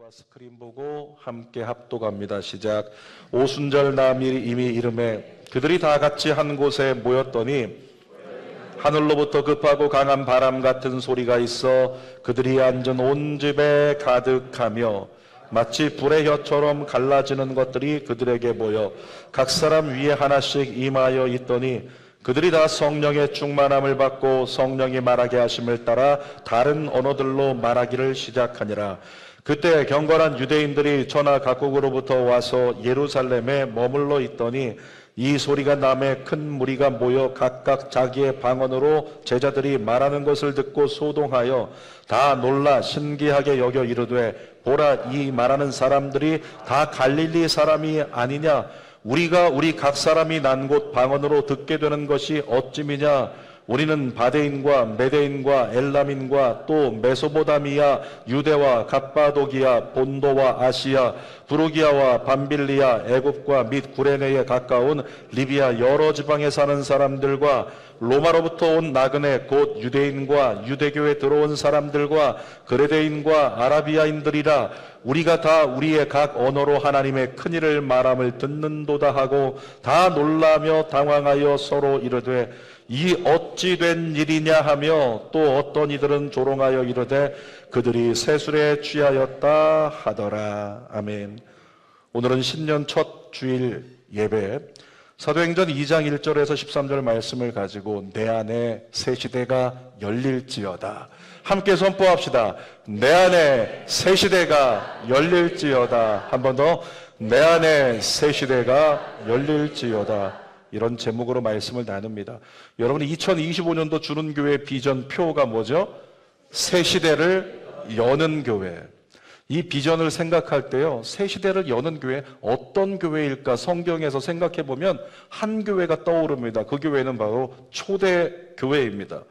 영상과 스크린 보고 함께 합독합니다. 시작. 오순절 남일이 이미 이름에 그들이 다 같이 한 곳에 모였더니 하늘로부터 급하고 강한 바람 같은 소리가 있어 그들이 앉은 온 집에 가득하며 마치 불의 혀처럼 갈라지는 것들이 그들에게 보여 각 사람 위에 하나씩 임하여 있더니 그들이 다 성령의 충만함을 받고 성령이 말하게 하심을 따라 다른 언어들로 말하기를 시작하니라. 그때 경건한 유대인들이 천하 각국으로부터 와서 예루살렘에 머물러 있더니 이 소리가 남에 큰 무리가 모여 각각 자기의 방언으로 제자들이 말하는 것을 듣고 소동하여 다 놀라 신기하게 여겨 이르되 보라, 이 말하는 사람들이 다 갈릴리 사람이 아니냐? 우리가 우리 각 사람이 난 곳 방언으로 듣게 되는 것이 어찌미냐? 우리는 바데인과 메데인과 엘람인과 또 메소포타미아, 유대와 갑바도기아, 본도와 아시아, 부르기아와 밤빌리아, 애굽과 및 구레네에 가까운 리비아 여러 지방에 사는 사람들과 로마로부터 온 나그네 곧 유대인과 유대교에 들어온 사람들과 그레데인과 아라비아인들이라. 우리가 다 우리의 각 언어로 하나님의 큰일을 말함을 듣는도다 하고 다 놀라며 당황하여 서로 이르되 이 어찌 된 일이냐 하며 또 어떤 이들은 조롱하여 이르되 그들이 세술에 취하였다 하더라. 아멘. 오늘은 신년 첫 주일 예배 사도행전 2장 1절에서 13절 말씀을 가지고 내 안에 새 시대가 열릴지어다. 함께 선포합시다. 내 안에 새 시대가 열릴지어다. 한 번 더. 내 안에 새 시대가 열릴지어다. 이런 제목으로 말씀을 나눕니다. 여러분, 2025년도 주는 교회 비전 표가 뭐죠? 새 시대를 여는 교회. 이 비전을 생각할 때요, 새 시대를 여는 교회, 어떤 교회일까 성경에서 생각해 보면 한 교회가 떠오릅니다. 그 교회는 바로 초대 교회입니다.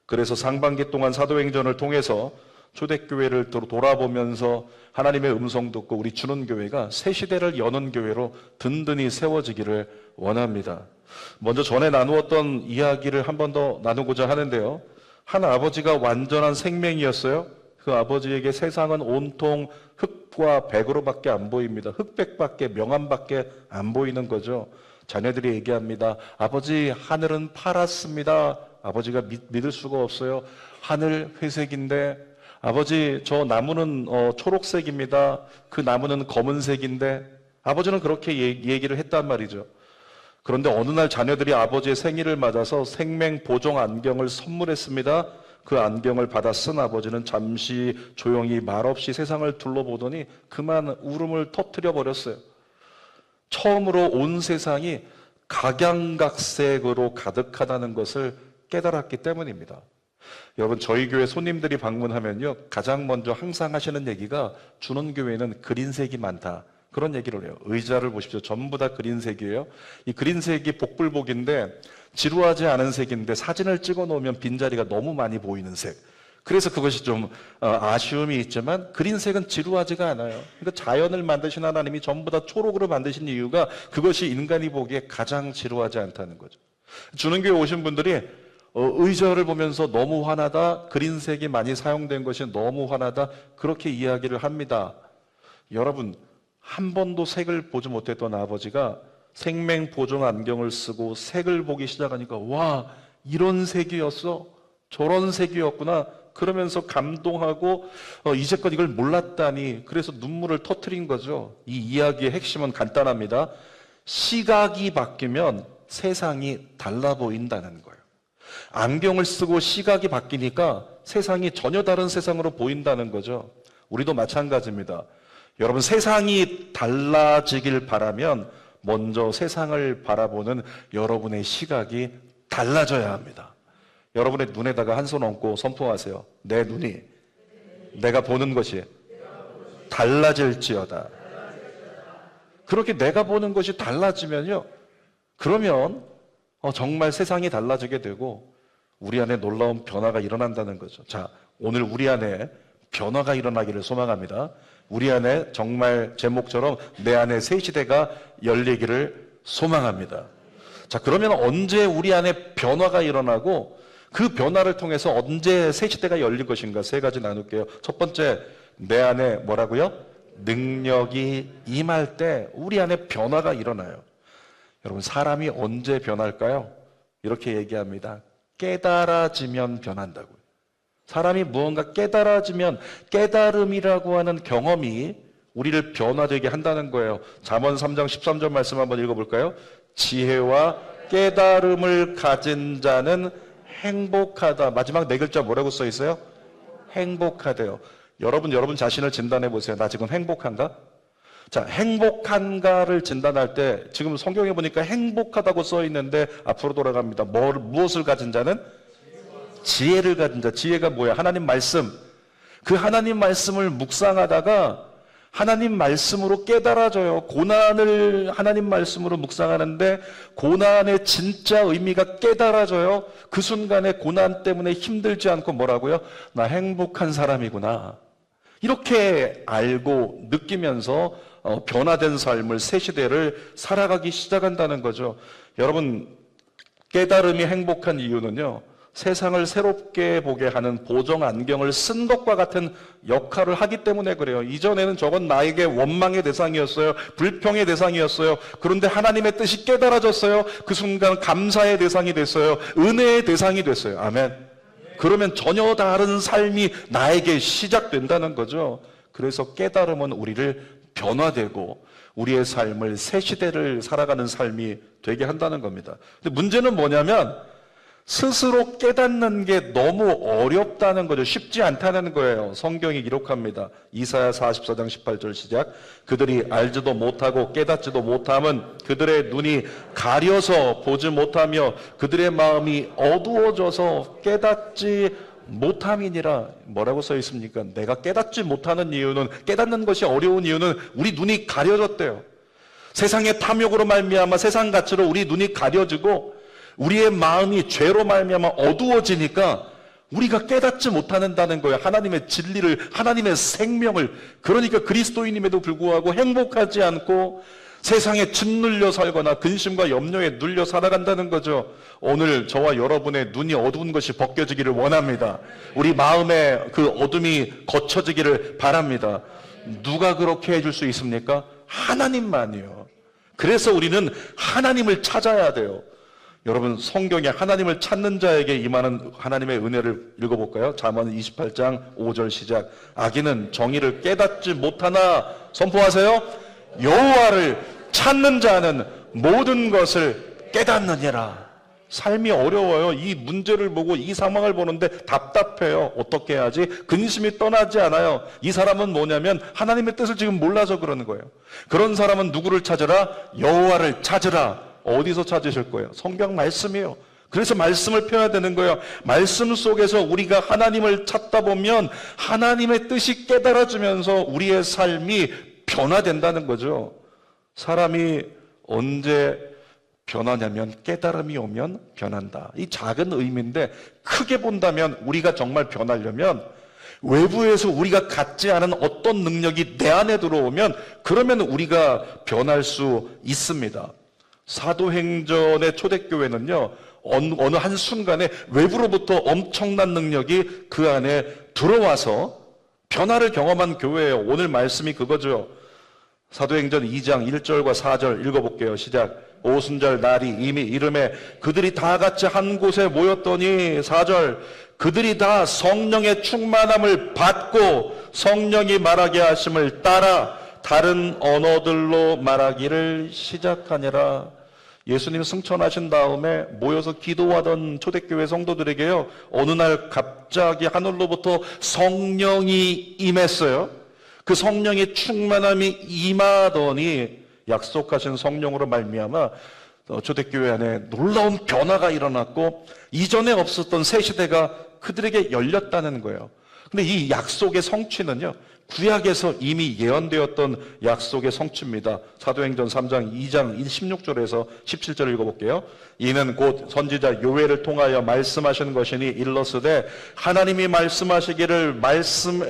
그래서 상반기 동안 사도행전을 통해서 초대교회를 돌아보면서 하나님의 음성 듣고 우리 주는 교회가 새 시대를 여는 교회로 든든히 세워지기를 원합니다. 먼저 전에 나누었던 이야기를 한 번 더 나누고자 하는데요. 한 아버지가 완전한 생명이었어요. 그 아버지에게 세상은 온통 흙과 백으로밖에 안 보입니다. 흑백밖에, 명암밖에 안 보이는 거죠. 자녀들이 얘기합니다. 아버지, 하늘은 파랗습니다. 아버지가 믿을 수가 없어요. 하늘 회색인데, 아버지, 저 나무는 초록색입니다. 그 나무는 검은색인데, 아버지는 그렇게 얘기를 했단 말이죠. 그런데 어느 날 자녀들이 아버지의 생일을 맞아서 생명 보정 안경을 선물했습니다. 그 안경을 받아 쓴 아버지는 잠시 조용히 말없이 세상을 둘러보더니 그만 울음을 터뜨려 버렸어요. 처음으로 온 세상이 각양각색으로 가득하다는 것을 깨달았기 때문입니다. 여러분, 저희 교회 손님들이 방문하면요, 가장 먼저 항상 하시는 얘기가 주는 교회는 그린색이 많다. 그런 얘기를 해요. 의자를 보십시오. 전부 다 그린색이에요. 이 그린색이 복불복인데 지루하지 않은 색인데 사진을 찍어 놓으면 빈자리가 너무 많이 보이는 색. 그래서 그것이 좀 아쉬움이 있지만 그린색은 지루하지가 않아요. 그러니까 자연을 만드신 하나님이 전부 다 초록으로 만드신 이유가 그것이 인간이 보기에 가장 지루하지 않다는 거죠. 주는 교회 오신 분들이 의자를 보면서 너무 화나다, 그린색이 많이 사용된 것이 너무 화나다, 그렇게 이야기를 합니다. 여러분, 한 번도 색을 보지 못했던 아버지가 생명 보정 안경을 쓰고 색을 보기 시작하니까 와, 이런 색이었어? 저런 색이었구나. 그러면서 감동하고 이제껏 이걸 몰랐다니, 그래서 눈물을 터뜨린 거죠. 이 이야기의 핵심은 간단합니다. 시각이 바뀌면 세상이 달라 보인다는 거예요. 안경을 쓰고 시각이 바뀌니까 세상이 전혀 다른 세상으로 보인다는 거죠. 우리도 마찬가지입니다. 여러분, 세상이 달라지길 바라면 먼저 세상을 바라보는 여러분의 시각이 달라져야 합니다. 여러분의 눈에다가 한 손 얹고 선포하세요. 내 눈이, 내가 보는 것이 달라질지어다. 그렇게 내가 보는 것이 달라지면요, 그러면 정말 세상이 달라지게 되고 우리 안에 놀라운 변화가 일어난다는 거죠. 자, 오늘 우리 안에 변화가 일어나기를 소망합니다. 우리 안에 정말 제목처럼 내 안에 새 시대가 열리기를 소망합니다. 자, 그러면 언제 우리 안에 변화가 일어나고 그 변화를 통해서 언제 새 시대가 열릴 것인가 세 가지 나눌게요. 첫 번째, 내 안에 뭐라고요? 능력이 임할 때 우리 안에 변화가 일어나요. 여러분, 사람이 언제 변할까요? 이렇게 얘기합니다. 깨달아지면 변한다고요. 사람이 무언가 깨달아지면 깨달음이라고 하는 경험이 우리를 변화되게 한다는 거예요. 잠언 3장 13절 말씀 한번 읽어볼까요? 지혜와 깨달음을 가진 자는 행복하다. 마지막 네 글자 뭐라고 써 있어요? 행복하대요. 여러분 자신을 진단해 보세요. 나 지금 행복한가? 자, 행복한가를 진단할 때 지금 성경에 보니까 행복하다고 써 있는데 앞으로 돌아갑니다. 무엇을 가진 자는? 지혜를 가진 자. 지혜가 뭐야? 하나님 말씀. 그 하나님 말씀을 묵상하다가 하나님 말씀으로 깨달아져요. 고난을 하나님 말씀으로 묵상하는데 고난의 진짜 의미가 깨달아져요. 그 순간에 고난 때문에 힘들지 않고 뭐라고요? 나 행복한 사람이구나. 이렇게 알고 느끼면서 변화된 삶을 새 시대를 살아가기 시작한다는 거죠. 여러분, 깨달음이 행복한 이유는요, 세상을 새롭게 보게 하는 보정 안경을 쓴 것과 같은 역할을 하기 때문에 그래요. 이전에는 저건 나에게 원망의 대상이었어요. 불평의 대상이었어요. 그런데 하나님의 뜻이 깨달아졌어요. 그 순간 감사의 대상이 됐어요. 은혜의 대상이 됐어요. 아멘. 그러면 전혀 다른 삶이 나에게 시작된다는 거죠. 그래서 깨달음은 우리를 변화되고 우리의 삶을 새 시대를 살아가는 삶이 되게 한다는 겁니다. 근데 문제는 뭐냐면 스스로 깨닫는 게 너무 어렵다는 거죠. 쉽지 않다는 거예요. 성경이 기록합니다. 이사야 44장 18절 시작. 그들이 알지도 못하고 깨닫지도 못함은 그들의 눈이 가려서 보지 못하며 그들의 마음이 어두워져서 깨닫지 못함이니라. 뭐라고 써 있습니까? 내가 깨닫지 못하는 이유는, 깨닫는 것이 어려운 이유는 우리 눈이 가려졌대요. 세상의 탐욕으로 말미암아 세상 가치로 우리 눈이 가려지고 우리의 마음이 죄로 말미암아 어두워지니까 우리가 깨닫지 못한다는 거예요. 하나님의 진리를, 하나님의 생명을. 그러니까 그리스도인임에도 불구하고 행복하지 않고 세상에 짓눌려 살거나 근심과 염려에 눌려 살아간다는 거죠. 오늘 저와 여러분의 눈이 어두운 것이 벗겨지기를 원합니다. 우리 마음의 그 어둠이 거쳐지기를 바랍니다. 누가 그렇게 해줄 수 있습니까? 하나님만이요. 그래서 우리는 하나님을 찾아야 돼요. 여러분, 성경에 하나님을 찾는 자에게 임하는 하나님의 은혜를 읽어볼까요? 잠언 28장 5절 시작. 악인은 정의를 깨닫지 못하나 선포하세요. 여호와를 찾는 자는 모든 것을 깨닫느니라. 삶이 어려워요. 이 문제를 보고 이 상황을 보는데 답답해요. 어떻게 해야지? 근심이 떠나지 않아요. 이 사람은 뭐냐면 하나님의 뜻을 지금 몰라서 그러는 거예요. 그런 사람은 누구를 찾으라? 여호와를 찾으라. 어디서 찾으실 거예요? 성경 말씀이에요. 그래서 말씀을 펴야 되는 거예요. 말씀 속에서 우리가 하나님을 찾다 보면 하나님의 뜻이 깨달아지면서 우리의 삶이 변화된다는 거죠. 사람이 언제 변하냐면 깨달음이 오면 변한다. 이 작은 의미인데 크게 본다면 우리가 정말 변하려면 외부에서 우리가 갖지 않은 어떤 능력이 내 안에 들어오면 그러면 우리가 변할 수 있습니다. 사도행전의 초대교회는요, 어느 한순간에 외부로부터 엄청난 능력이 그 안에 들어와서 변화를 경험한 교회예요. 오늘 말씀이 그거죠. 사도행전 2장 1절과 4절 읽어볼게요. 시작. 오순절 날이 이미 이름에 그들이 다 같이 한 곳에 모였더니 4절. 그들이 다 성령의 충만함을 받고 성령이 말하게 하심을 따라 다른 언어들로 말하기를 시작하니라. 예수님 승천하신 다음에 모여서 기도하던 초대교회 성도들에게요, 어느 날 갑자기 하늘로부터 성령이 임했어요. 그 성령의 충만함이 임하더니 약속하신 성령으로 말미암아 초대교회 안에 놀라운 변화가 일어났고 이전에 없었던 새 시대가 그들에게 열렸다는 거예요. 근데 이 약속의 성취는요, 구약에서 이미 예언되었던 약속의 성취입니다. 사도행전 3장 2장 16절에서 17절 읽어볼게요. 이는 곧 선지자 요엘을 통하여 말씀하신 것이니 일러스되 하나님이 말씀하시기를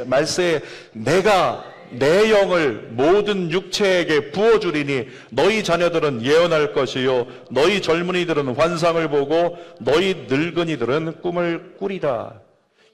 말세 내가 내 영을 모든 육체에게 부어주리니 너희 자녀들은 예언할 것이요 너희 젊은이들은 환상을 보고 너희 늙은이들은 꿈을 꾸리라.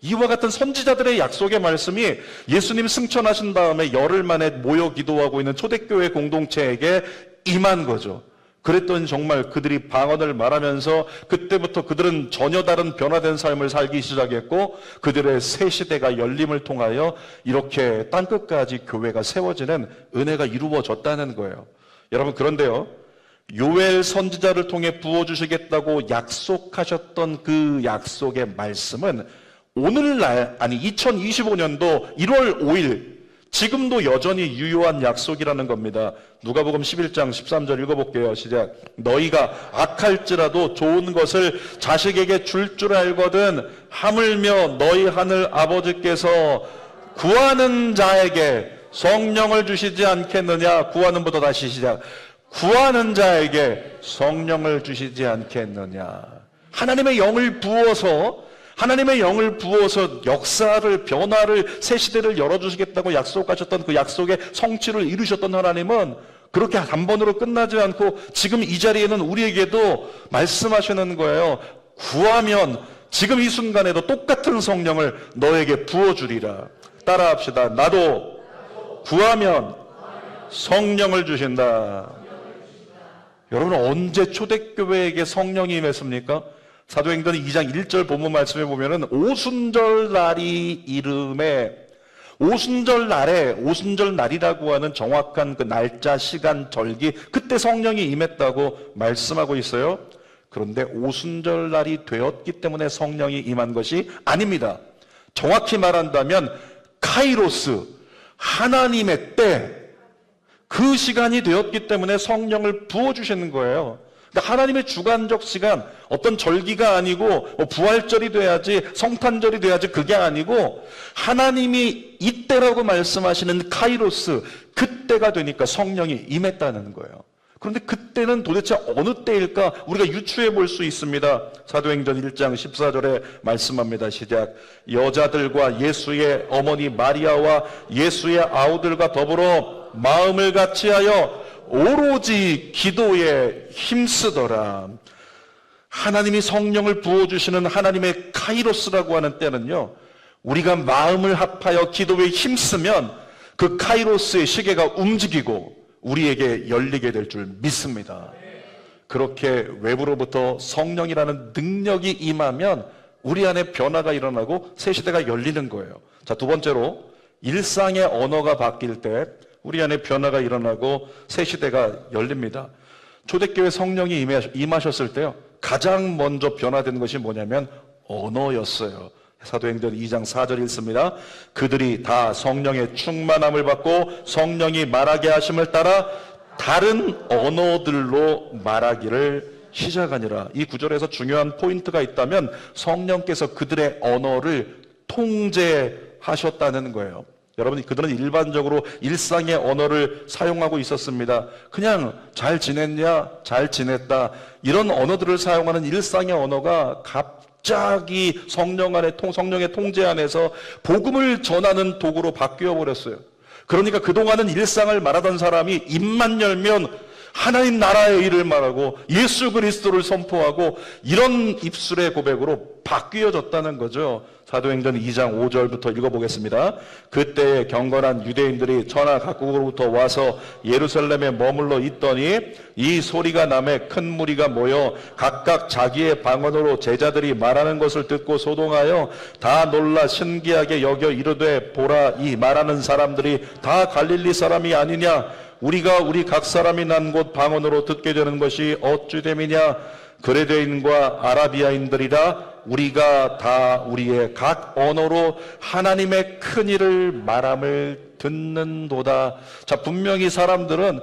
이와 같은 선지자들의 약속의 말씀이 예수님 승천하신 다음에 열흘 만에 모여 기도하고 있는 초대교회 공동체에게 임한 거죠. 그랬더니 정말 그들이 방언을 말하면서 그때부터 그들은 전혀 다른 변화된 삶을 살기 시작했고, 그들의 새 시대가 열림을 통하여 이렇게 땅끝까지 교회가 세워지는 은혜가 이루어졌다는 거예요. 여러분, 그런데요, 요엘 선지자를 통해 부어주시겠다고 약속하셨던 그 약속의 말씀은 오늘날, 아니 2025년도 1월 5일 지금도 여전히 유효한 약속이라는 겁니다. 누가복음 11장 13절 읽어볼게요. 시작. 너희가 악할지라도 좋은 것을 자식에게 줄 알거든 하물며 너희 하늘 아버지께서 구하는 자에게 성령을 주시지 않겠느냐. 구하는부터 다시 시작. 구하는 자에게 성령을 주시지 않겠느냐. 하나님의 영을 부어서 역사를, 변화를, 새 시대를 열어주시겠다고 약속하셨던 그 약속의 성취를 이루셨던 하나님은 그렇게 단번으로 끝나지 않고 지금 이 자리에는 우리에게도 말씀하시는 거예요. 구하면 지금 이 순간에도 똑같은 성령을 너에게 부어주리라. 따라합시다. 나도 구하면 성령을 주신다. 여러분, 언제 초대교회에게 성령이 임했습니까? 사도행전 2장 1절 본문 말씀에 보면은 오순절 날이 이름에, 오순절 날이라고 하는 정확한 그 날짜, 시간, 절기, 그때 성령이 임했다고 말씀하고 있어요. 그런데 오순절 날이 되었기 때문에 성령이 임한 것이 아닙니다. 정확히 말한다면 카이로스, 하나님의 때, 그 시간이 되었기 때문에 성령을 부어주시는 거예요. 하나님의 주관적 시간, 어떤 절기가 아니고 부활절이 돼야지, 성탄절이 돼야지, 그게 아니고 하나님이 이때라고 말씀하시는 카이로스, 그때가 되니까 성령이 임했다는 거예요. 그런데 그때는 도대체 어느 때일까 우리가 유추해 볼 수 있습니다. 사도행전 1장 14절에 말씀합니다. 시작. 여자들과 예수의 어머니 마리아와 예수의 아우들과 더불어 마음을 같이하여 오로지 기도에 힘쓰더라. 하나님이 성령을 부어주시는 하나님의 카이로스라고 하는 때는요, 우리가 마음을 합하여 기도에 힘쓰면 그 카이로스의 시계가 움직이고 우리에게 열리게 될 줄 믿습니다. 그렇게 외부로부터 성령이라는 능력이 임하면 우리 안에 변화가 일어나고 새 시대가 열리는 거예요. 자, 두 번째로 일상의 언어가 바뀔 때 우리 안에 변화가 일어나고 새 시대가 열립니다. 초대교회 성령이 임하셨을 때요, 가장 먼저 변화된 것이 뭐냐면 언어였어요. 사도행전 2장 4절 읽습니다. 그들이 다 성령의 충만함을 받고 성령이 말하게 하심을 따라 다른 언어들로 말하기를 시작하니라. 이 구절에서 중요한 포인트가 있다면 성령께서 그들의 언어를 통제하셨다는 거예요. 여러분, 그들은 일반적으로 일상의 언어를 사용하고 있었습니다. 그냥 잘 지냈냐, 잘 지냈다, 이런 언어들을 사용하는 일상의 언어가 갑자기 성령의 통제 안에서 복음을 전하는 도구로 바뀌어 버렸어요. 그러니까 그동안은 일상을 말하던 사람이 입만 열면 하나님 나라의 일을 말하고 예수 그리스도를 선포하고 이런 입술의 고백으로 바뀌어졌다는 거죠. 사도행전 2장 5절부터 읽어보겠습니다. 그때 경건한 유대인들이 천하 각국으로부터 와서 예루살렘에 머물러 있더니 이 소리가 나매 큰 무리가 모여 각각 자기의 방언으로 제자들이 말하는 것을 듣고 소동하여 다 놀라 신기하게 여겨 이르되 보라, 이 말하는 사람들이 다 갈릴리 사람이 아니냐? 우리가 우리 각 사람이 난 곳 방언으로 듣게 되는 것이 어찌 됨이냐? 그레데인과 아라비아인들이라 우리가 다 우리의 각 언어로 하나님의 큰 일을 말함을 듣는도다. 자, 분명히 사람들은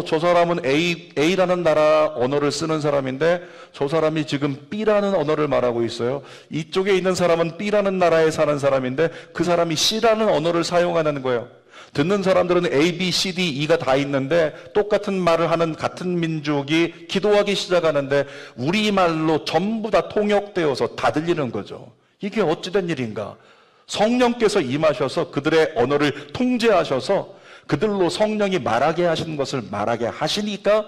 저 사람은 A라는 나라 언어를 쓰는 사람인데 저 사람이 지금 B라는 언어를 말하고 있어요. 이쪽에 있는 사람은 B라는 나라에 사는 사람인데 그 사람이 C라는 언어를 사용하는 거예요. 듣는 사람들은 A, B, C, D, E가 다 있는데 똑같은 말을 하는 같은 민족이 기도하기 시작하는데 우리말로 전부 다 통역되어서 다 들리는 거죠. 이게 어찌된 일인가? 성령께서 임하셔서 그들의 언어를 통제하셔서 그들로 성령이 말하게 하시는 것을 말하게 하시니까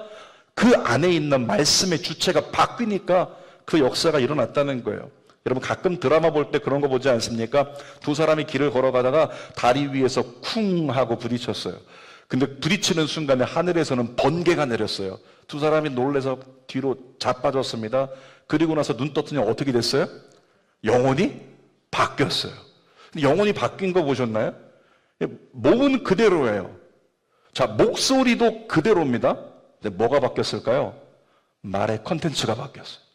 그 안에 있는 말씀의 주체가 바뀌니까 그 역사가 일어났다는 거예요. 여러분 가끔 드라마 볼 때 그런 거 보지 않습니까? 두 사람이 길을 걸어가다가 다리 위에서 쿵 하고 부딪혔어요. 근데 부딪히는 순간에 하늘에서는 번개가 내렸어요. 두 사람이 놀라서 뒤로 자빠졌습니다. 그리고 나서 눈 떴더니 어떻게 됐어요? 영혼이 바뀌었어요. 영혼이 바뀐 거 보셨나요? 몸은 그대로예요. 자, 목소리도 그대로입니다. 근데 뭐가 바뀌었을까요? 말의 컨텐츠가 바뀌었어요.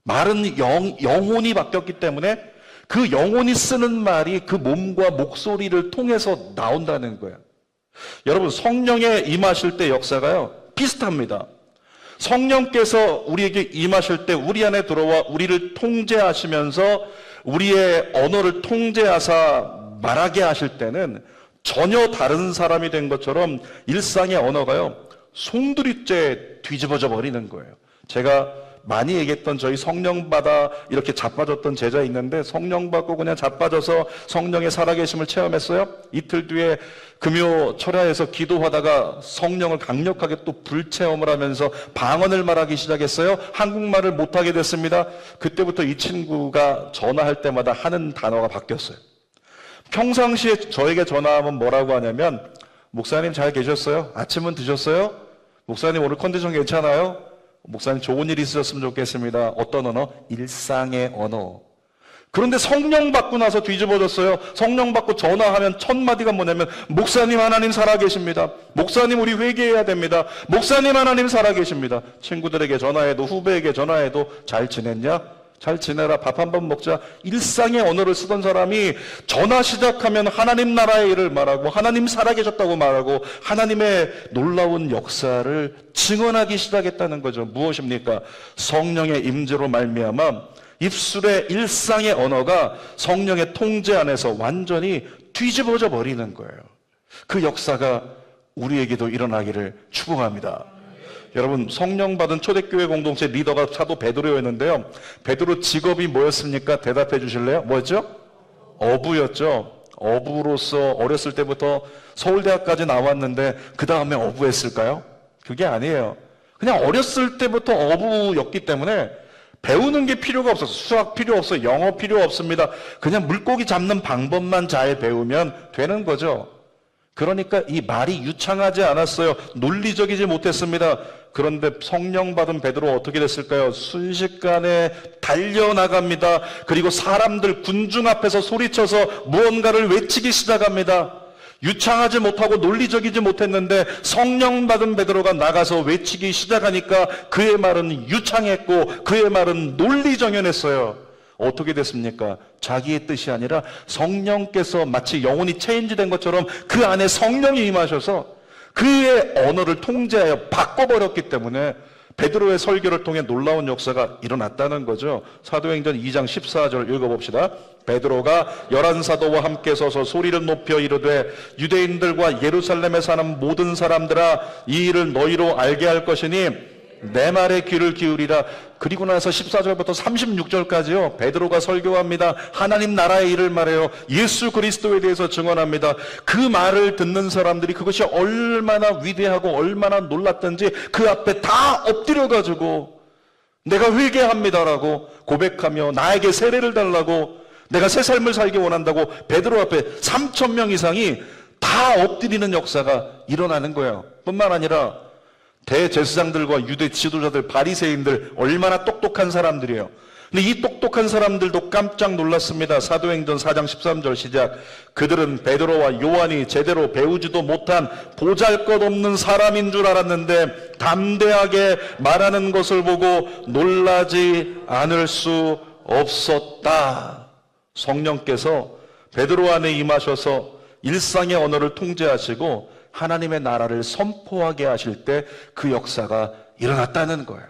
말은 영혼이 바뀌었기 때문에 그 영혼이 쓰는 말이 그 몸과 목소리를 통해서 나온다는 거예요. 여러분, 성령에 임하실 때 역사가요, 비슷합니다. 성령께서 우리에게 임하실 때 우리 안에 들어와 우리를 통제하시면서 우리의 언어를 통제하사 말하게 하실 때는 전혀 다른 사람이 된 것처럼 일상의 언어가요, 송두리째 뒤집어져 버리는 거예요. 제가 많이 얘기했던 저희 성령 받아 이렇게 자빠졌던 제자 있는데 성령 받고 그냥 자빠져서 성령의 살아계심을 체험했어요. 이틀 뒤에 금요 철야에서 기도하다가 성령을 강력하게 또 불체험을 하면서 방언을 말하기 시작했어요. 한국말을 못하게 됐습니다. 그때부터 이 친구가 전화할 때마다 하는 단어가 바뀌었어요. 평상시에 저에게 전화하면 뭐라고 하냐면, 목사님 잘 계셨어요? 아침은 드셨어요? 목사님 오늘 컨디션 괜찮아요? 목사님 좋은 일 있으셨으면 좋겠습니다. 어떤 언어? 일상의 언어. 그런데 성령 받고 나서 뒤집어졌어요. 성령 받고 전화하면 첫 마디가 뭐냐면, 목사님 하나님 살아계십니다. 목사님 우리 회개해야 됩니다. 목사님 하나님 살아계십니다. 친구들에게 전화해도 후배에게 전화해도 잘 지냈냐? 잘 지내라. 밥 한 번 먹자. 일상의 언어를 쓰던 사람이 전화 시작하면 하나님 나라의 일을 말하고 하나님 살아계셨다고 말하고 하나님의 놀라운 역사를 증언하기 시작했다는 거죠. 무엇입니까? 성령의 임재로 말미암아 입술의 일상의 언어가 성령의 통제 안에서 완전히 뒤집어져 버리는 거예요. 그 역사가 우리에게도 일어나기를 축복합니다. 여러분, 성령 받은 초대교회 공동체 리더가 사도 베드로였는데요. 베드로 직업이 뭐였습니까? 대답해 주실래요? 뭐였죠? 어부였죠. 어부로서 어렸을 때부터 서울대학까지 나왔는데 그 다음에 어부했을까요? 그게 아니에요. 그냥 어렸을 때부터 어부였기 때문에 배우는 게 필요가 없어서, 수학 필요 없어요. 영어 필요 없습니다. 그냥 물고기 잡는 방법만 잘 배우면 되는 거죠. 그러니까 이 말이 유창하지 않았어요. 논리적이지 못했습니다. 그런데 성령 받은 베드로 어떻게 됐을까요? 순식간에 달려나갑니다. 그리고 사람들 군중 앞에서 소리쳐서 무언가를 외치기 시작합니다. 유창하지 못하고 논리적이지 못했는데 성령 받은 베드로가 나가서 외치기 시작하니까 그의 말은 유창했고 그의 말은 논리정연했어요. 어떻게 됐습니까? 자기의 뜻이 아니라 성령께서 마치 영혼이 체인지된 것처럼 그 안에 성령이 임하셔서 그의 언어를 통제하여 바꿔버렸기 때문에 베드로의 설교를 통해 놀라운 역사가 일어났다는 거죠. 사도행전 2장 14절 읽어봅시다. 베드로가 11사도와 함께 서서 소리를 높여 이르되, 유대인들과 예루살렘에 사는 모든 사람들아, 이 일을 너희로 알게 할 것이니 내 말에 귀를 기울이라. 그리고 나서 14절부터 36절까지요, 베드로가 설교합니다. 하나님 나라의 일을 말해요. 예수 그리스도에 대해서 증언합니다. 그 말을 듣는 사람들이 그것이 얼마나 위대하고 얼마나 놀랐던지 그 앞에 다 엎드려가지고 내가 회개합니다라고 고백하며 나에게 세례를 달라고, 내가 새 삶을 살기 원한다고 베드로 앞에 3,000명 이상이 다 엎드리는 역사가 일어나는 거예요. 뿐만 아니라 대제사장들과 유대 지도자들, 바리새인들 얼마나 똑똑한 사람들이에요. 근데 이 똑똑한 사람들도 깜짝 놀랐습니다. 사도행전 4장 13절 시작. 그들은 베드로와 요한이 제대로 배우지도 못한 보잘것없는 사람인 줄 알았는데 담대하게 말하는 것을 보고 놀라지 않을 수 없었다. 성령께서 베드로 안에 임하셔서 일상의 언어를 통제하시고 하나님의 나라를 선포하게 하실 때 그 역사가 일어났다는 거예요.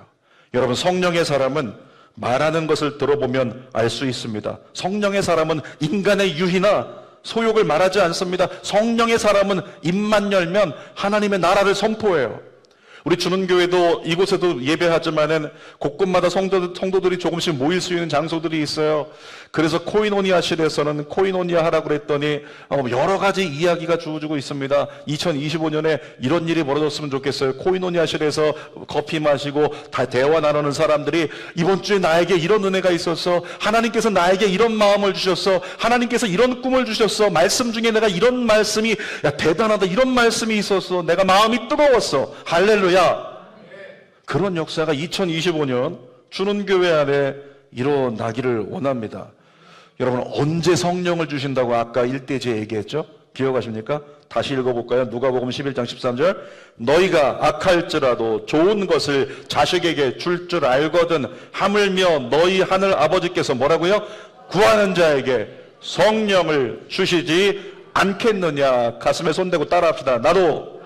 여러분, 성령의 사람은 말하는 것을 들어보면 알 수 있습니다. 성령의 사람은 인간의 유희나 소욕을 말하지 않습니다. 성령의 사람은 입만 열면 하나님의 나라를 선포해요. 우리 주는교회도 이곳에도 예배하지만은 곳곳마다 성도들이 조금씩 모일 수 있는 장소들이 있어요. 그래서 코이노니아실에서는 코이노니아 하라고 그랬더니 여러 가지 이야기가 주어지고 있습니다. 2025년에 이런 일이 벌어졌으면 좋겠어요. 코이노니아실에서 커피 마시고 다 대화 나누는 사람들이 이번 주에 나에게 이런 은혜가 있었어. 하나님께서 나에게 이런 마음을 주셨어. 하나님께서 이런 꿈을 주셨어. 말씀 중에 내가 이런 말씀이 대단하다. 이런 말씀이 있었어. 내가 마음이 뜨거웠어. 할렐루야. 그런 역사가 2025년 주는교회 안에 일어나기를 원합니다. 여러분, 언제 성령을 주신다고 아까 1대제 얘기했죠? 기억하십니까? 다시 읽어볼까요? 누가복음 11장 13절. 너희가 악할지라도 좋은 것을 자식에게 줄 줄 알거든 하물며 너희 하늘 아버지께서 뭐라고요? 구하는 자에게 성령을 주시지 않겠느냐. 가슴에 손대고 따라합시다. 나도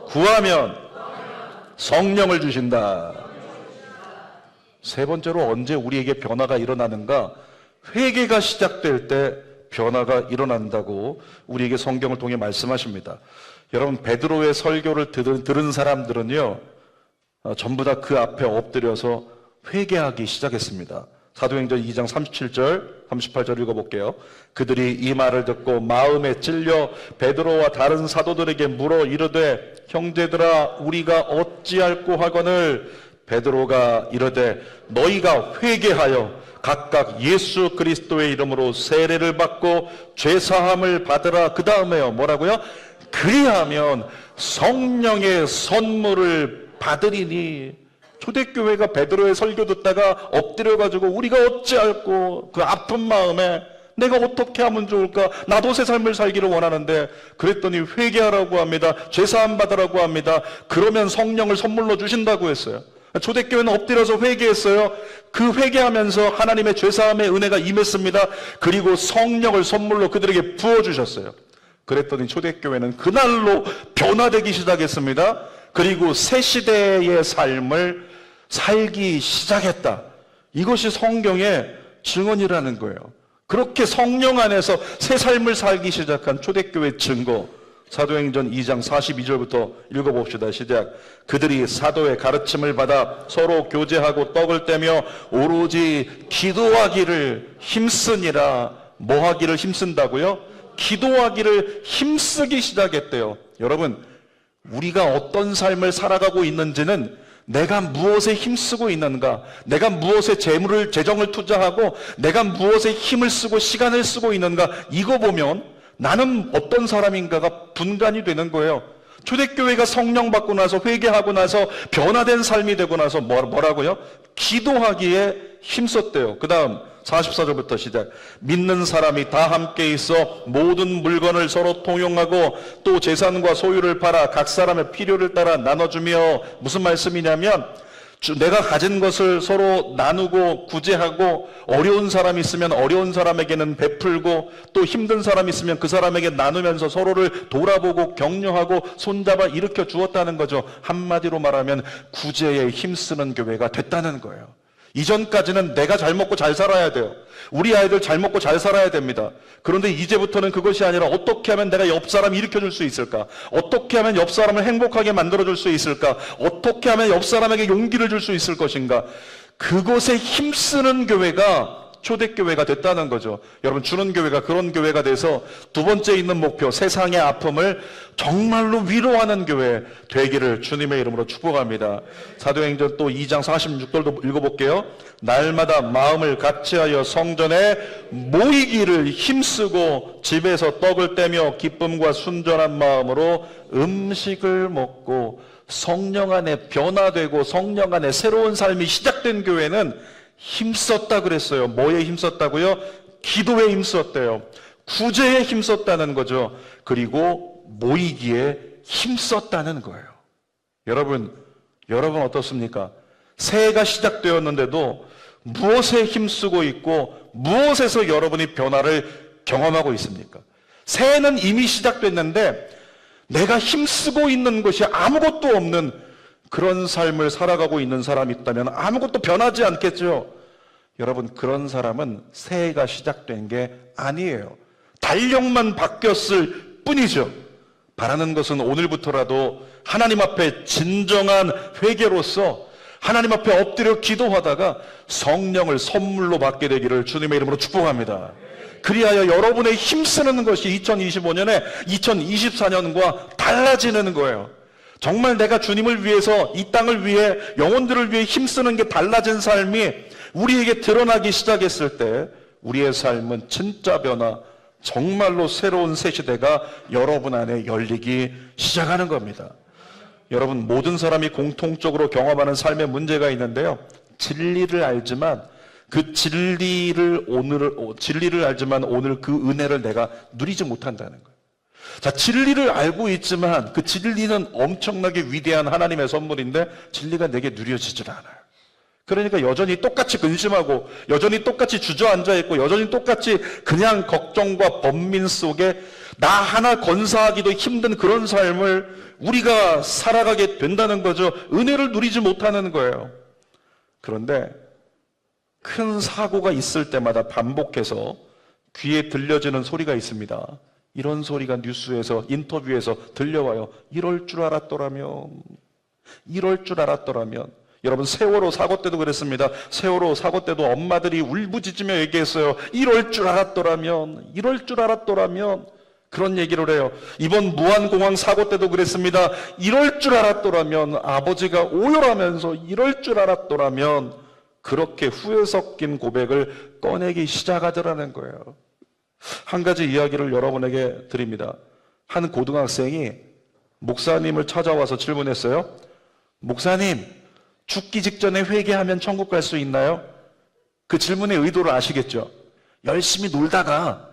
구하면 성령을 주신다. 세 번째로 언제 우리에게 변화가 일어나는가? 회개가 시작될 때 변화가 일어난다고 우리에게 성경을 통해 말씀하십니다. 여러분, 베드로의 설교를 들은 사람들은요, 전부 다 그 앞에 엎드려서 회개하기 시작했습니다. 사도행전 2장 37절, 38절 읽어볼게요. 그들이 이 말을 듣고 마음에 찔려 베드로와 다른 사도들에게 물어 이르되 형제들아 우리가 어찌할꼬 하거늘 베드로가 이르되 너희가 회개하여 각각 예수 그리스도의 이름으로 세례를 받고 죄사함을 받으라. 그 다음에요 뭐라고요? 그리하면 성령의 선물을 받으리니. 초대교회가 베드로의 설교 듣다가 엎드려가지고 우리가 어찌할꼬, 그 아픈 마음에 내가 어떻게 하면 좋을까? 나도 새 삶을 살기를 원하는데, 그랬더니 회개하라고 합니다. 죄사함 받으라고 합니다. 그러면 성령을 선물로 주신다고 했어요. 초대교회는 엎드려서 회개했어요. 그 회개하면서 하나님의 죄사함의 은혜가 임했습니다. 그리고 성령을 선물로 그들에게 부어주셨어요. 그랬더니 초대교회는 그날로 변화되기 시작했습니다. 그리고 새 시대의 삶을 살기 시작했다. 이것이 성경의 증언이라는 거예요. 그렇게 성령 안에서 새 삶을 살기 시작한 초대교회 증거, 사도행전 2장 42절부터 읽어봅시다. 시작. 그들이 사도의 가르침을 받아 서로 교제하고 떡을 떼며 오로지 기도하기를 힘쓰니라. 뭐 하기를 힘쓴다고요? 기도하기를 힘쓰기 시작했대요. 여러분, 우리가 어떤 삶을 살아가고 있는지는 내가 무엇에 힘쓰고 있는가, 내가 무엇에 재정을 투자하고 내가 무엇에 힘을 쓰고 시간을 쓰고 있는가, 이거 보면 나는 어떤 사람인가가 분간이 되는 거예요. 초대교회가 성령 받고 나서 회개하고 나서 변화된 삶이 되고 나서 뭐라고요? 기도하기에 힘썼대요. 그 다음 44절부터 시작. 믿는 사람이 다 함께 있어 모든 물건을 서로 통용하고 또 재산과 소유를 팔아 각 사람의 필요를 따라 나눠주며, 무슨 말씀이냐면 내가 가진 것을 서로 나누고 구제하고, 어려운 사람이 있으면 어려운 사람에게는 베풀고, 또 힘든 사람이 있으면 그 사람에게 나누면서 서로를 돌아보고 격려하고 손잡아 일으켜 주었다는 거죠. 한마디로 말하면 구제에 힘쓰는 교회가 됐다는 거예요. 이전까지는 내가 잘 먹고 잘 살아야 돼요. 우리 아이들 잘 먹고 잘 살아야 됩니다. 그런데 이제부터는 그것이 아니라 어떻게 하면 내가 옆 사람 일으켜줄 수 있을까? 어떻게 하면 옆 사람을 행복하게 만들어줄 수 있을까? 어떻게 하면 옆 사람에게 용기를 줄 수 있을 것인가? 그것에 힘쓰는 교회가 초대교회가 됐다는 거죠. 여러분, 주는 교회가 그런 교회가 돼서 두 번째 있는 목표, 세상의 아픔을 정말로 위로하는 교회 되기를 주님의 이름으로 축복합니다. 사도행전 또 2장 46절도 읽어볼게요. 날마다 마음을 같이하여 성전에 모이기를 힘쓰고 집에서 떡을 떼며 기쁨과 순전한 마음으로 음식을 먹고. 성령 안에 변화되고 성령 안에 새로운 삶이 시작된 교회는 힘썼다 그랬어요. 뭐에 힘썼다고요? 기도에 힘썼대요. 구제에 힘썼다는 거죠. 그리고 모이기에 힘썼다는 거예요. 여러분 어떻습니까? 새해가 시작되었는데도 무엇에 힘쓰고 있고 무엇에서 여러분이 변화를 경험하고 있습니까? 새해는 이미 시작됐는데 내가 힘쓰고 있는 것이 아무것도 없는 그런 삶을 살아가고 있는 사람이 있다면 아무것도 변하지 않겠죠. 여러분, 그런 사람은 새해가 시작된 게 아니에요. 달력만 바뀌었을 뿐이죠. 바라는 것은 오늘부터라도 하나님 앞에 진정한 회개로서 하나님 앞에 엎드려 기도하다가 성령을 선물로 받게 되기를 주님의 이름으로 축복합니다. 그리하여 여러분의 힘쓰는 것이 2025년에 2024년과 달라지는 거예요. 정말 내가 주님을 위해서, 이 땅을 위해, 영혼들을 위해 힘쓰는 게 달라진 삶이 우리에게 드러나기 시작했을 때 우리의 삶은 진짜 변화, 정말로 새로운 새 시대가 여러분 안에 열리기 시작하는 겁니다. 여러분, 모든 사람이 공통적으로 경험하는 삶의 문제가 있는데요, 진리를 알지만 오늘 그 은혜를 내가 누리지 못한다는 거예요. 자, 진리를 알고 있지만 그 진리는 엄청나게 위대한 하나님의 선물인데 진리가 내게 누려지질 않아요. 그러니까 여전히 똑같이 근심하고, 여전히 똑같이 주저앉아 있고, 여전히 똑같이 그냥 걱정과 번민 속에 나 하나 건사하기도 힘든 그런 삶을 우리가 살아가게 된다는 거죠. 은혜를 누리지 못하는 거예요. 그런데 큰 사고가 있을 때마다 반복해서 귀에 들려지는 소리가 있습니다. 이런 소리가 뉴스에서, 인터뷰에서 들려와요. 이럴 줄 알았더라면, 이럴 줄 알았더라면. 여러분, 세월호 사고 때도 그랬습니다. 세월호 사고 때도 엄마들이 울부짖으며 얘기했어요. 이럴 줄 알았더라면, 이럴 줄 알았더라면. 그런 얘기를 해요. 이번 무안공항 사고 때도 그랬습니다. 이럴 줄 알았더라면. 아버지가 오열하면서 이럴 줄 알았더라면. 그렇게 후회 섞인 고백을 꺼내기 시작하더라는 거예요. 한 가지 이야기를 여러분에게 드립니다. 한 고등학생이 목사님을 찾아와서 질문했어요. 목사님, 죽기 직전에 회개하면 천국 갈 수 있나요? 그 질문의 의도를 아시겠죠? 열심히 놀다가,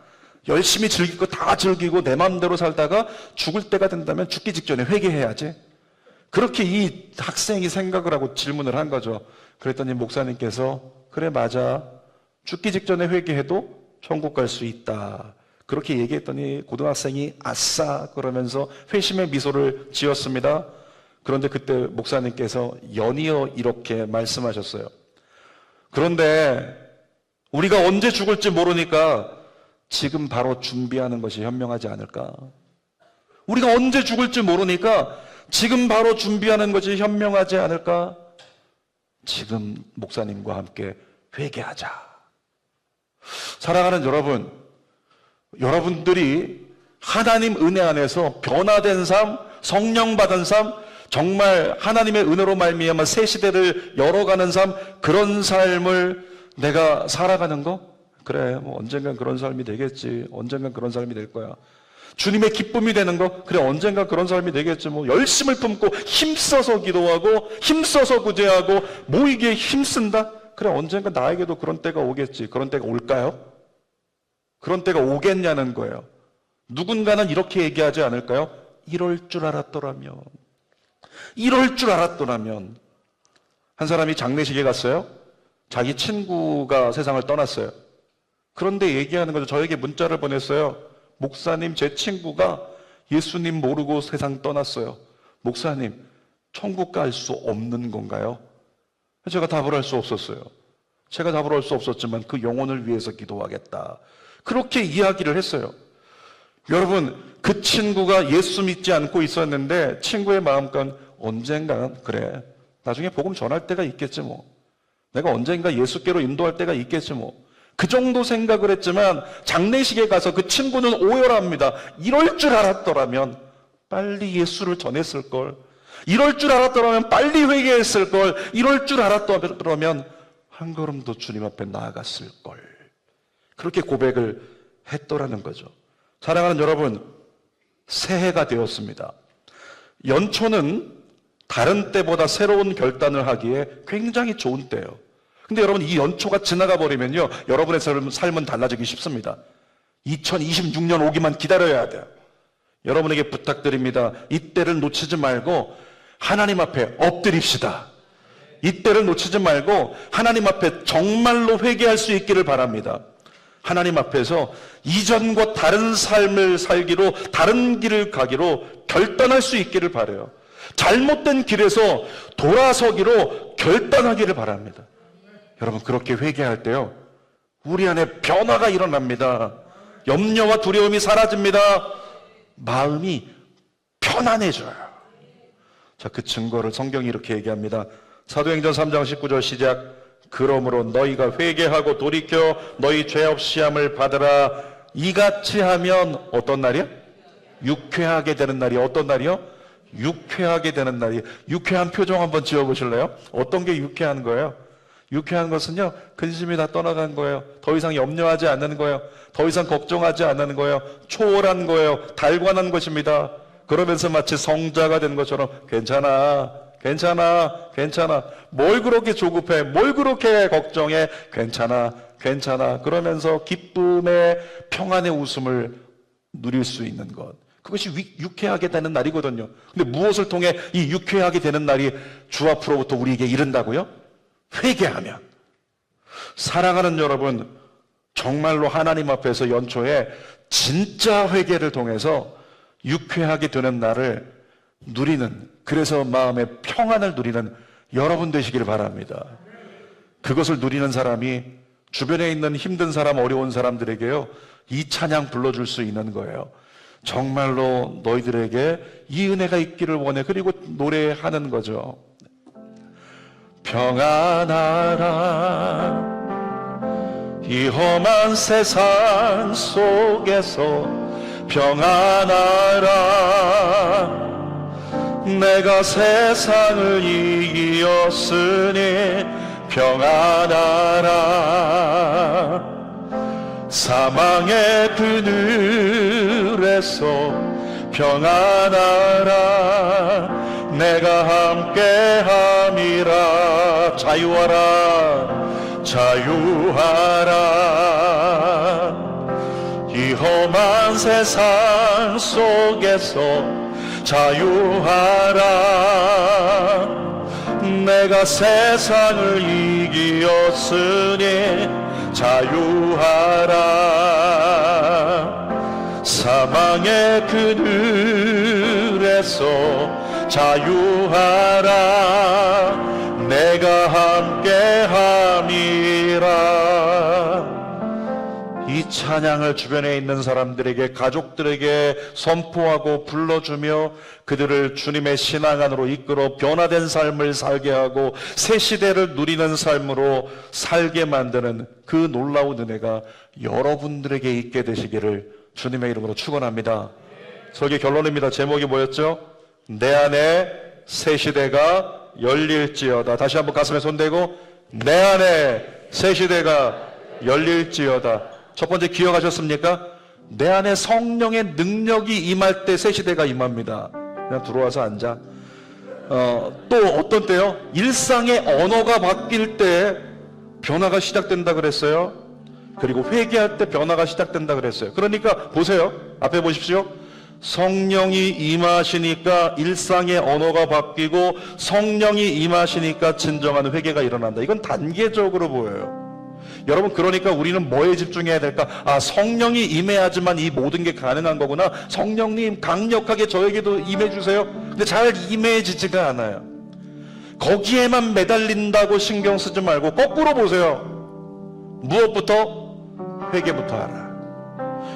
열심히 즐길 거 다 즐기고 내 마음대로 살다가 죽을 때가 된다면 죽기 직전에 회개해야지. 그렇게 이 학생이 생각을 하고 질문을 한 거죠. 그랬더니 목사님께서, 그래, 맞아. 죽기 직전에 회개해도 천국 갈 수 있다. 그렇게 얘기했더니 고등학생이 아싸 그러면서 회심의 미소를 지었습니다. 그런데 그때 목사님께서 연이어 이렇게 말씀하셨어요. 그런데 우리가 언제 죽을지 모르니까 지금 바로 준비하는 것이 현명하지 않을까? 우리가 언제 죽을지 모르니까 지금 바로 준비하는 것이 현명하지 않을까? 지금 목사님과 함께 회개하자. 사랑하는 여러분, 여러분들이 하나님 은혜 안에서 변화된 삶, 성령 받은 삶, 정말 하나님의 은혜로 말미암아 새 시대를 열어가는 삶, 그런 삶을 내가 살아가는 거? 그래, 뭐 언젠간 그런 삶이 되겠지. 언젠간 그런 삶이 될 거야. 주님의 기쁨이 되는 거? 그래, 언젠간 그런 삶이 되겠지. 뭐 열심을 품고 힘써서 기도하고 힘써서 구제하고 모이기에 힘쓴다? 그래, 언젠가 나에게도 그런 때가 오겠지. 그런 때가 올까요? 그런 때가 오겠냐는 거예요. 누군가는 이렇게 얘기하지 않을까요? 이럴 줄 알았더라면. 이럴 줄 알았더라면. 한 사람이 장례식에 갔어요. 자기 친구가 세상을 떠났어요. 그런데 얘기하는 거죠. 저에게 문자를 보냈어요. 목사님, 제 친구가 예수님 모르고 세상 떠났어요. 목사님, 천국 갈 수 없는 건가요? 제가 답을 할 수 없었어요. 제가 답을 할 수 없었지만 그 영혼을 위해서 기도하겠다. 그렇게 이야기를 했어요. 여러분, 그 친구가 예수 믿지 않고 있었는데 친구의 마음간 언젠간, 그래, 나중에 복음 전할 때가 있겠지 뭐. 내가 언젠가 예수께로 인도할 때가 있겠지 뭐. 그 정도 생각을 했지만 장례식에 가서 그 친구는 오열합니다. 이럴 줄 알았더라면 빨리 예수를 전했을 걸. 이럴 줄 알았더라면 빨리 회개했을 걸. 이럴 줄 알았더라면 한 걸음 더 주님 앞에 나아갔을 걸. 그렇게 고백을 했더라는 거죠. 사랑하는 여러분, 새해가 되었습니다. 연초는 다른 때보다 새로운 결단을 하기에 굉장히 좋은 때예요. 근데 여러분, 이 연초가 지나가 버리면요, 여러분의 삶은 달라지기 쉽습니다. 2026년 오기만 기다려야 돼요. 여러분에게 부탁드립니다. 이때를 놓치지 말고 하나님 앞에 엎드립시다. 이때를 놓치지 말고 하나님 앞에 정말로 회개할 수 있기를 바랍니다. 하나님 앞에서 이전과 다른 삶을 살기로, 다른 길을 가기로 결단할 수 있기를 바라요. 잘못된 길에서 돌아서기로 결단하기를 바랍니다. 여러분, 그렇게 회개할 때요, 우리 안에 변화가 일어납니다. 염려와 두려움이 사라집니다. 마음이 편안해져요. 자, 그 증거를 성경이 이렇게 얘기합니다. 사도행전 3장 19절 시작. 그러므로 너희가 회개하고 돌이켜 너희 죄 없이 함을 받으라. 이같이 하면 어떤 날이요? 유쾌하게 되는 날이. 어떤 날이요? 유쾌하게 되는 날이. 유쾌한 표정 한번 지어보실래요? 어떤 게 유쾌한 거예요? 유쾌한 것은요, 근심이 다 떠나간 거예요. 더 이상 염려하지 않는 거예요. 더 이상 걱정하지 않는 거예요. 초월한 거예요. 달관한 것입니다. 그러면서 마치 성자가 된 것처럼 괜찮아, 괜찮아, 괜찮아. 뭘 그렇게 조급해? 뭘 그렇게 걱정해? 괜찮아, 괜찮아. 그러면서 기쁨의 평안의 웃음을 누릴 수 있는 것. 그것이 유쾌하게 되는 날이거든요. 근데 무엇을 통해 이 유쾌하게 되는 날이 주 앞으로부터 우리에게 이른다고요? 회개하면. 사랑하는 여러분, 정말로 하나님 앞에서 연초에 진짜 회개를 통해서 유쾌하게 되는 날을 누리는, 그래서 마음의 평안을 누리는 여러분 되시길 바랍니다. 그것을 누리는 사람이 주변에 있는 힘든 사람, 어려운 사람들에게요, 이 찬양 불러줄 수 있는 거예요. 정말로 너희들에게 이 은혜가 있기를 원해. 그리고 노래하는 거죠. 평안하라 이 험한 세상 속에서 평안하라 내가 세상을 이기었으니 평안하라 사망의 그늘에서 평안하라 내가 함께함이라 자유하라 자유하라 이 험한 세상 속에서 자유하라 내가 세상을 이기었으니 자유하라 사망의 그늘에서 자유하라 내가 함께함이라. 이 찬양을 주변에 있는 사람들에게, 가족들에게 선포하고 불러주며 그들을 주님의 신앙 안으로 이끌어 변화된 삶을 살게 하고 새 시대를 누리는 삶으로 살게 만드는 그 놀라운 은혜가 여러분들에게 있게 되시기를 주님의 이름으로 축원합니다. 설교 결론입니다. 제목이 뭐였죠? 내 안에 새 시대가 열릴지어다. 다시 한번 가슴에 손대고 내 안에 새 시대가 열릴지어다. 첫 번째 기억하셨습니까? 내 안에 성령의 능력이 임할 때 새 시대가 임합니다. 그냥 들어와서 앉아. 또 어떤 때요? 일상의 언어가 바뀔 때 변화가 시작된다 그랬어요. 그리고 회개할 때 변화가 시작된다 그랬어요. 그러니까 보세요. 앞에 보십시오. 성령이 임하시니까 일상의 언어가 바뀌고 성령이 임하시니까 진정한 회개가 일어난다. 이건 단계적으로 보여요. 여러분, 그러니까 우리는 뭐에 집중해야 될까? 성령이 임해야지만 이 모든 게 가능한 거구나. 성령님 강력하게 저에게도 임해주세요. 근데 잘 임해지지가 않아요. 거기에만 매달린다고 신경 쓰지 말고 거꾸로 보세요. 무엇부터? 회개부터 하라.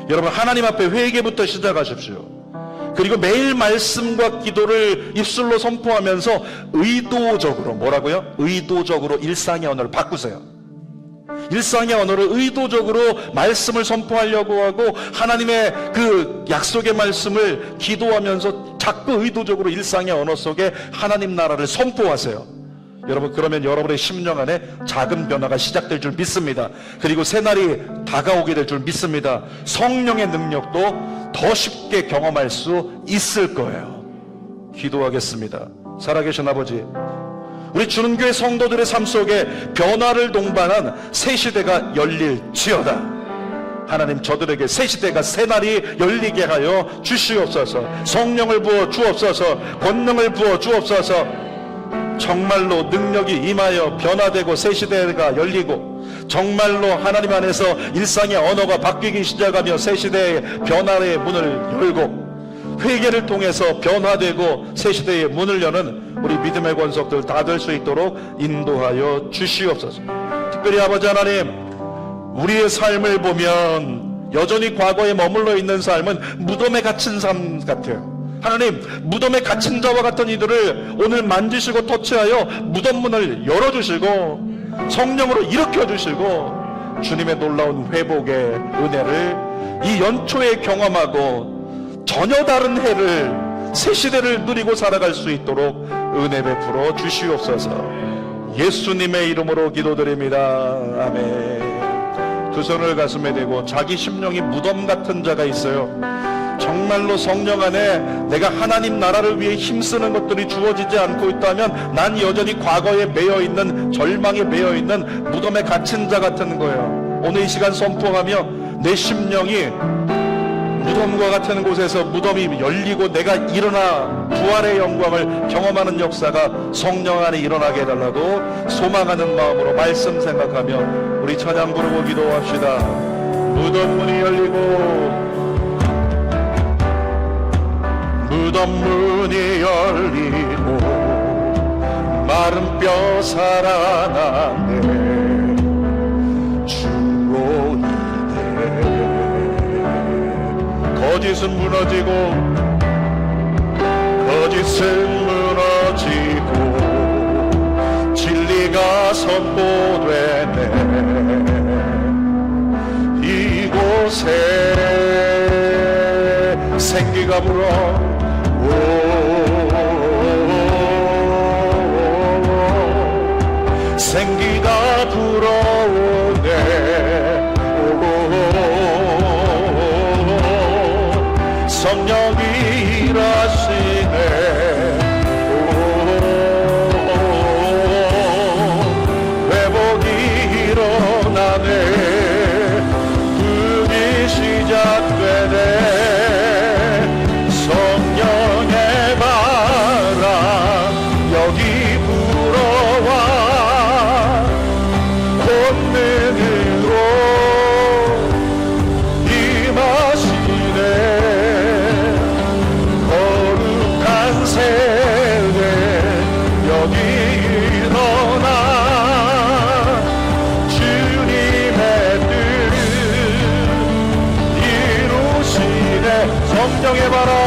여러분, 하나님 앞에 회개부터 시작하십시오. 그리고 매일 말씀과 기도를 입술로 선포하면서 의도적으로, 뭐라고요? 의도적으로 일상의 언어를 바꾸세요. 일상의 언어를 의도적으로 말씀을 선포하려고 하고 하나님의 그 약속의 말씀을 기도하면서 자꾸 의도적으로 일상의 언어 속에 하나님 나라를 선포하세요. 여러분, 그러면 여러분의 심령 안에 작은 변화가 시작될 줄 믿습니다. 그리고 새날이 다가오게 될 줄 믿습니다. 성령의 능력도 더 쉽게 경험할 수 있을 거예요. 기도하겠습니다. 살아계신 아버지, 우리 주는교회 성도들의 삶 속에 변화를 동반한 새 시대가 열릴지어다. 하나님, 저들에게 새 시대가, 새날이 열리게 하여 주시옵소서. 성령을 부어 주옵소서. 권능을 부어 주옵소서. 정말로 능력이 임하여 변화되고 새 시대가 열리고 정말로 하나님 안에서 일상의 언어가 바뀌기 시작하며 새 시대의 변화의 문을 열고 회개를 통해서 변화되고 새 시대의 문을 여는 우리 믿음의 권속들 다 될 수 있도록 인도하여 주시옵소서. 특별히 아버지 하나님, 우리의 삶을 보면 여전히 과거에 머물러 있는 삶은 무덤에 갇힌 삶 같아요. 하나님, 무덤에 갇힌 자와 같은 이들을 오늘 만지시고 터치하여 무덤 문을 열어주시고 성령으로 일으켜주시고 주님의 놀라운 회복의 은혜를 이 연초에 경험하고 전혀 다른 해를, 새 시대를 누리고 살아갈 수 있도록 은혜 베풀어 주시옵소서. 예수님의 이름으로 기도드립니다. 아멘. 두 손을 가슴에 대고 자기 심령이 무덤 같은 자가 있어요. 정말로 성령 안에 내가 하나님 나라를 위해 힘쓰는 것들이 주어지지 않고 있다면 난 여전히 과거에 매여있는, 절망에 매여있는 무덤에 갇힌 자 같은 거예요. 오늘 이 시간 선포하며 내 심령이 무덤과 같은 곳에서 무덤이 열리고 내가 일어나 부활의 영광을 경험하는 역사가 성령 안에 일어나게 해달라고 소망하는 마음으로 말씀 생각하며 우리 찬양 부르고 기도합시다. 무덤 문이 열리고 무덤 문이 열리고 마른 뼈 살아나네. 주로 거짓은 무너지고 거짓은 무너지고 진리가 선포되네. 이곳에 생기가 불어 생기가 불어오네. 성령이 일하시네. 회복이 일어나네. 불이 시작되네. 성령의 바람 여기 불어와 권능으로 임하시네. 세대 여기 일어나 주님의 뜻 이루시네. 성령의 바람